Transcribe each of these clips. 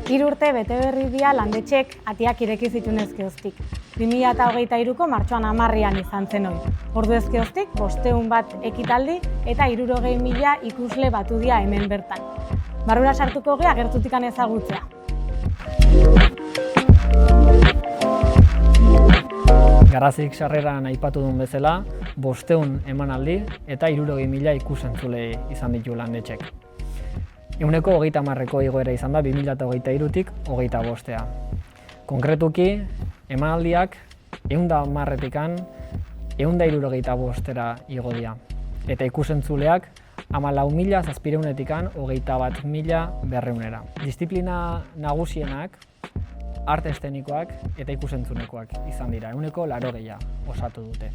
3 urte bete berri dira landetxek atiak ireki zituen ezkeoztik. 2023ko martxoan 10ean izan zen hori. Ordu ezkeoztik 500 bat ekitaldi eta 60.000 ikusle batu dira hemen bertan. Barrura sartuko gea gertutikan ezagutzea. Garazik sarreran aipatu duen bezala, 500 emanaldi eta 60.000 ikusentzule izan ditu landetxek. Ehuneko 30ko igoera izan da 2023tik 25. Konkretuki, emanaldiak 110-tikan 165-era igo dira. Eta ikusentzuleak 14.700-tikan 21.200-era. Disiplina nagusienak arte eszenikoak eta ikusentzunekoak izan dira. 80% osatu dute.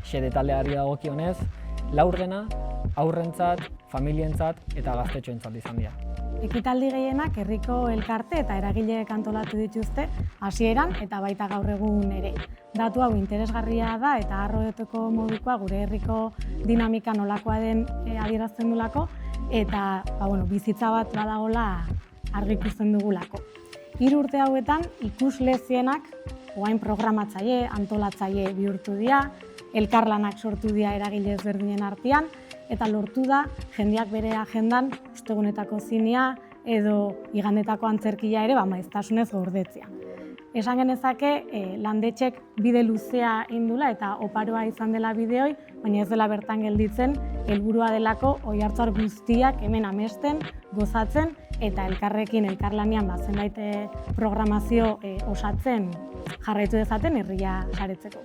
Xede taldeari dagokionez, laurdena haurrentzat, familientzat eta gaztetxoentzat izan dira. Ekitaldi gehienak herriko elkarte eta eragileek antolatu dituzte hasieran eta baita gaur egun ere. Datu hau interesgarria da eta harroeteko modukoa gure herriko dinamika nolakoa den adierazten dulako eta bizitza bat badagola argi ikusten dugulako. 3 urte hauetan ikuslezienak orain programatzaile, antolatzaile bihurtu dira, elkarlanak sortu dira eragile ezberdinen artean, eta lortu da jendeak bere agendan ostegunetako zinea edo igandetako antzerkia ere maiztasunez gordetzea. Esan genezake landetxek bide luzea indula eta oparoa izan dela bideoi, baina ez dela bertan gelditzen, helburua delako oihartzar guztiak hemen amesten, gozatzen eta elkarrekin elkarlanean zenbait programazio osatzen jarraitu dezaten herria saretzeko.